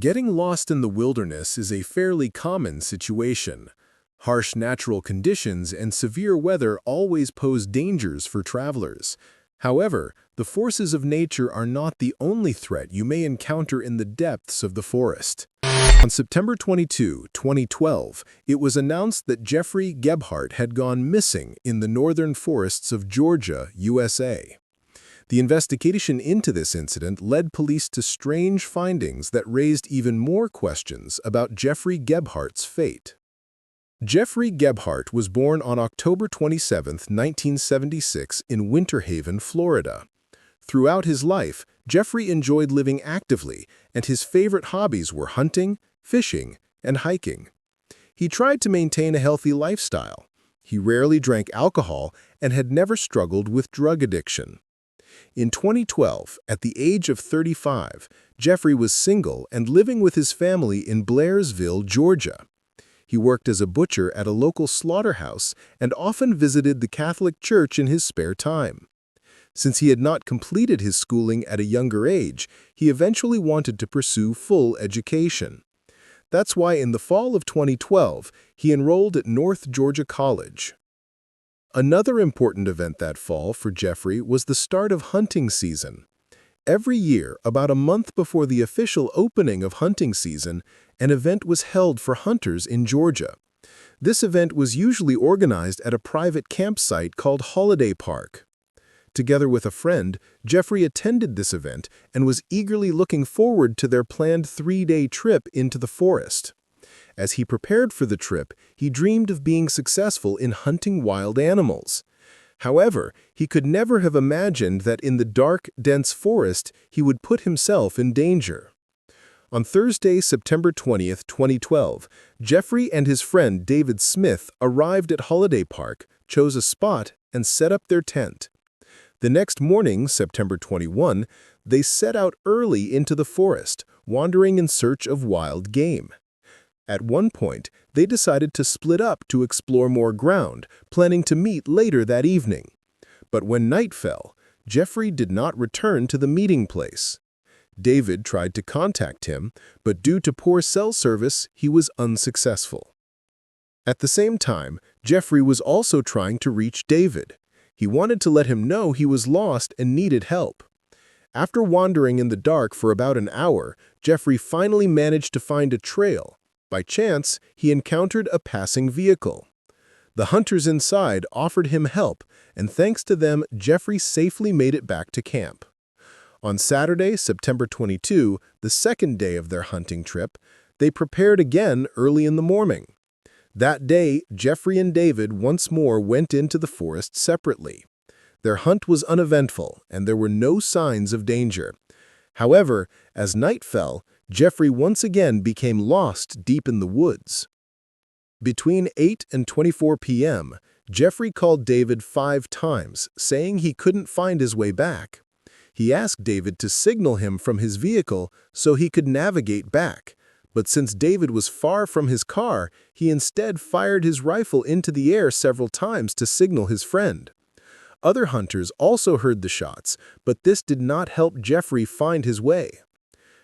Getting lost in the wilderness is a fairly common situation. Harsh natural conditions and severe weather always pose dangers for travelers. However, the forces of nature are not the only threat you may encounter in the depths of the forest. On September 22, 2012, it was announced that Jeffrey Gebhardt had gone missing in the northern forests of Georgia, USA. The investigation into this incident led police to strange findings that raised even more questions about Jeffrey Gebhardt's fate. Jeffrey Gebhardt was born on October 27, 1976, in Winter Haven, Florida. Throughout his life, Jeffrey enjoyed living actively, and his favorite hobbies were hunting, fishing, and hiking. He tried to maintain a healthy lifestyle. He rarely drank alcohol and had never struggled with drug addiction. In 2012, at the age of 35, Jeffrey was single and living with his family in Blairsville, Georgia. He worked as a butcher at a local slaughterhouse and often visited the Catholic Church in his spare time. Since he had not completed his schooling at a younger age, he eventually wanted to pursue full education. That's why in the fall of 2012, he enrolled at North Georgia College. Another important event that fall for Jeffrey was the start of hunting season. Every year, about a month before the official opening of hunting season, an event was held for hunters in Georgia. This event was usually organized at a private campsite called Holiday Park. Together with a friend, Jeffrey attended this event and was eagerly looking forward to their planned 3-day trip into the forest. As he prepared for the trip, he dreamed of being successful in hunting wild animals. However, he could never have imagined that in the dark, dense forest, he would put himself in danger. On Thursday, September 20, 2012, Jeffrey and his friend David Smith arrived at Holiday Park, chose a spot, and set up their tent. The next morning, September 21, they set out early into the forest, wandering in search of wild game. At one point, they decided to split up to explore more ground, planning to meet later that evening. But when night fell, Jeffrey did not return to the meeting place. David tried to contact him, but due to poor cell service, he was unsuccessful. At the same time, Jeffrey was also trying to reach David. He wanted to let him know he was lost and needed help. After wandering in the dark for about an hour, Jeffrey finally managed to find a trail. By chance, he encountered a passing vehicle. The hunters inside offered him help, and thanks to them, Jeffrey safely made it back to camp. On Saturday, September 22, the second day of their hunting trip, they prepared again early in the morning. That day, Jeffrey and David once more went into the forest separately. Their hunt was uneventful, and there were no signs of danger. However, as night fell, Jeffrey once again became lost deep in the woods. Between 8 and 24 p.m., Jeffrey called David 5 times, saying he couldn't find his way back. He asked David to signal him from his vehicle so he could navigate back, but since David was far from his car, he instead fired his rifle into the air several times to signal his friend. Other hunters also heard the shots, but this did not help Jeffrey find his way.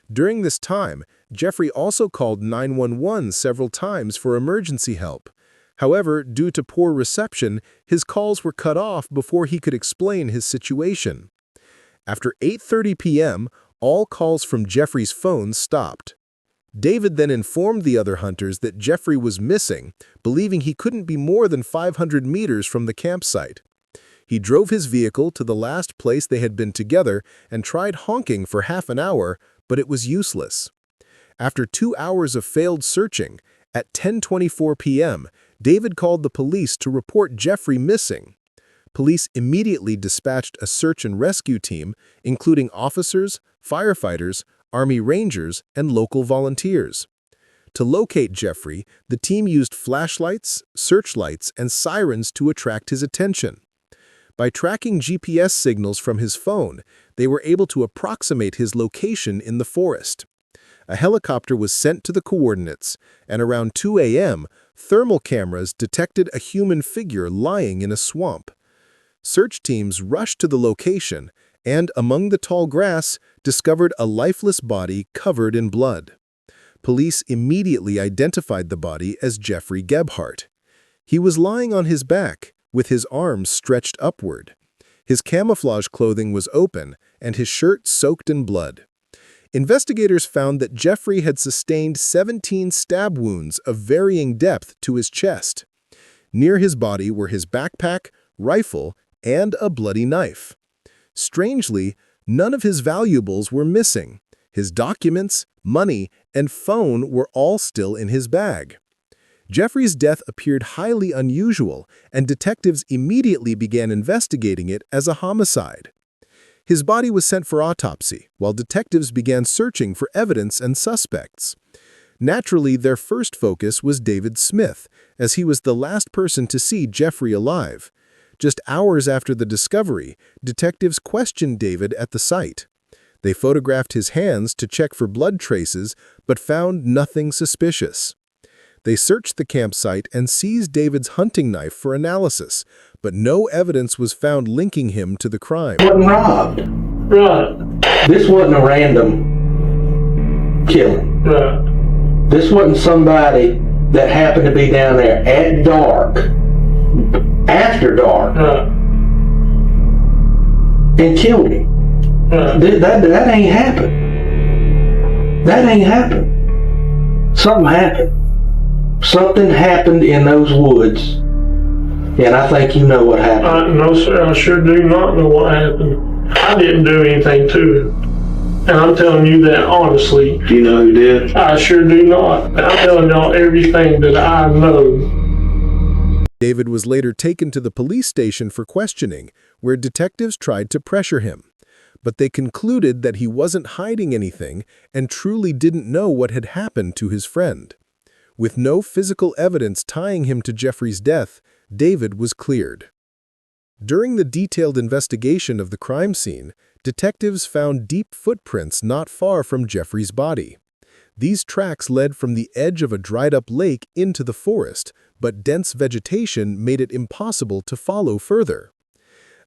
During this time, Jeffrey also called 911 several times for emergency help. However, due to poor reception, his calls were cut off before he could explain his situation. After 8:30 p.m., all calls from Jeffrey's phone stopped. David then informed the other hunters that Jeffrey was missing, believing he couldn't be more than 500 meters from the campsite. He drove his vehicle to the last place they had been together and tried honking for half an hour, but it was useless. After 2 hours of failed searching, at 10:24 p.m., David called the police to report Jeffrey missing. Police immediately dispatched a search and rescue team, including officers, firefighters, Army Rangers, and local volunteers. To locate Jeffrey, the team used flashlights, searchlights, and sirens to attract his attention. By tracking GPS signals from his phone, they were able to approximate his location in the forest. A helicopter was sent to the coordinates, and around 2 a.m., thermal cameras detected a human figure lying in a swamp. Search teams rushed to the location and, among the tall grass, discovered a lifeless body covered in blood. Police immediately identified the body as Jeffrey Gebhardt. He was lying on his back, with his arms stretched upward. His camouflage clothing was open, and his shirt soaked in blood. Investigators found that Jeffrey had sustained 17 stab wounds of varying depth to his chest. Near his body were his backpack, rifle, and a bloody knife. Strangely, none of his valuables were missing. His documents, money, and phone were all still in his bag. Jeffrey's death appeared highly unusual, and detectives immediately began investigating it as a homicide. His body was sent for autopsy, while detectives began searching for evidence and suspects. Naturally, their first focus was David Smith, as he was the last person to see Jeffrey alive. Just hours after the discovery, detectives questioned David at the site. They photographed his hands to check for blood traces, but found nothing suspicious. They searched the campsite and seized David's hunting knife for analysis, but no evidence was found linking him to the crime. Wasn't robbed. Right. This wasn't a random killing. Right. This wasn't somebody that happened to be down there at dark, after dark, Right. and killed him. Right. That ain't happened. That ain't happened. Something happened. Something happened in those woods, and I think you know what happened. No, sir, I sure do not know what happened. I didn't do anything to him. And I'm telling you that honestly. Do you know who did? I sure do not. I'm telling y'all everything that I know. David was later taken to the police station for questioning, where detectives tried to pressure him. But they concluded that he wasn't hiding anything and truly didn't know what had happened to his friend. With no physical evidence tying him to Jeffrey's death, David was cleared. During the detailed investigation of the crime scene, detectives found deep footprints not far from Jeffrey's body. These tracks led from the edge of a dried-up lake into the forest, but dense vegetation made it impossible to follow further.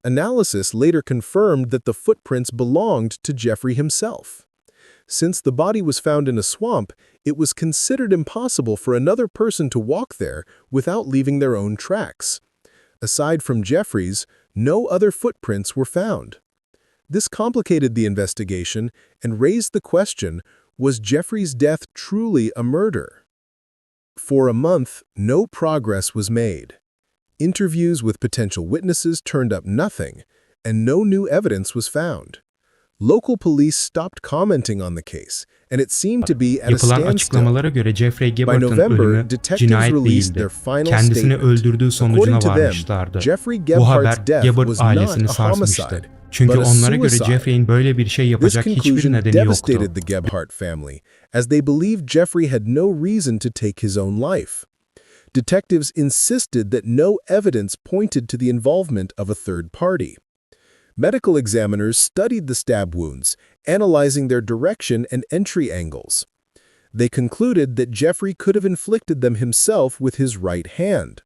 Analysis later confirmed that the footprints belonged to Jeffrey himself. Since the body was found in a swamp, it was considered impossible for another person to walk there without leaving their own tracks. Aside from Jeffrey's, no other footprints were found. This complicated the investigation and raised the question, was Jeffrey's death truly a murder? For a month, no progress was made. Interviews with potential witnesses turned up nothing, and no new evidence was found. Local police stopped commenting on the case, and it seemed to be at a Yapılan standstill. açıklamalara göre Jeffrey By Gebhardt'ın November, ölümü detectives cinayet released değildi. their final Kendisini statement. öldürdüğü sonucuna According to them, varmışlardı. Jeffrey Bu Gebhardt's haber death Gebhardt was not ailesini a sarsmıştı. homicide, Çünkü but a onlara göre suicide. Jeffrey'in böyle bir şey This yapacak hiçbir conclusion nedeni yoktu. devastated the Gebhardt family, as they believed Jeffrey had no reason to take his own life. Detectives insisted that no evidence pointed to the involvement of a third party. Medical examiners studied the stab wounds, analyzing their direction and entry angles. They concluded that Jeffrey could have inflicted them himself with his right hand.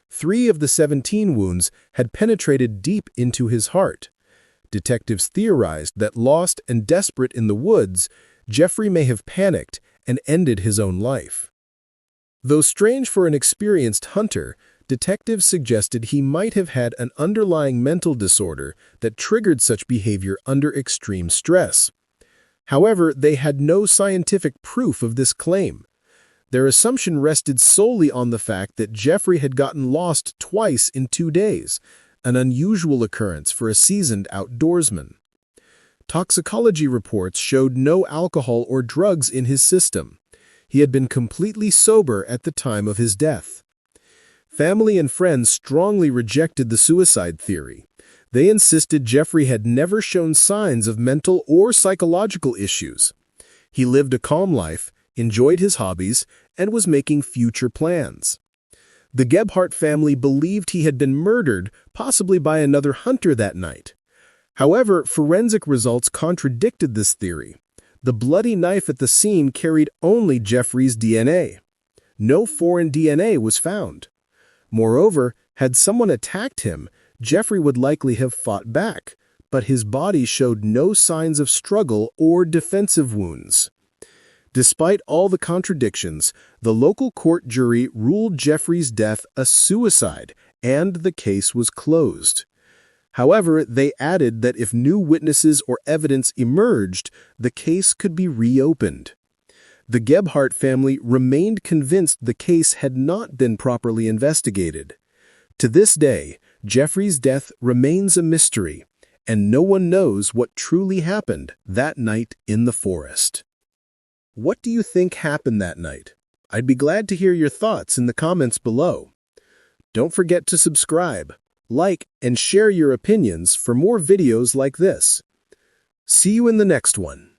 3 of the 17 wounds had penetrated deep into his heart. Detectives theorized that lost and desperate in the woods, Jeffrey may have panicked and ended his own life. Though strange for an experienced hunter, detectives suggested he might have had an underlying mental disorder that triggered such behavior under extreme stress. However, they had no scientific proof of this claim. Their assumption rested solely on the fact that Jeffrey had gotten lost twice in 2 days, an unusual occurrence for a seasoned outdoorsman. Toxicology reports showed no alcohol or drugs in his system. He had been completely sober at the time of his death. Family and friends strongly rejected the suicide theory. They insisted Jeffrey had never shown signs of mental or psychological issues. He lived a calm life, enjoyed his hobbies, and was making future plans. The Gebhardt family believed he had been murdered, possibly by another hunter that night. However, forensic results contradicted this theory. The bloody knife at the scene carried only Jeffrey's DNA. No foreign DNA was found. Moreover, had someone attacked him, Jeffrey would likely have fought back, but his body showed no signs of struggle or defensive wounds. Despite all the contradictions, the local court jury ruled Jeffrey's death a suicide, and the case was closed. However, they added that if new witnesses or evidence emerged, the case could be reopened. The Gebhardt family remained convinced the case had not been properly investigated. To this day, Jeffrey's death remains a mystery, and no one knows what truly happened that night in the forest. What do you think happened that night? I'd be glad to hear your thoughts in the comments below. Don't forget to subscribe, like, and share your opinions for more videos like this. See you in the next one.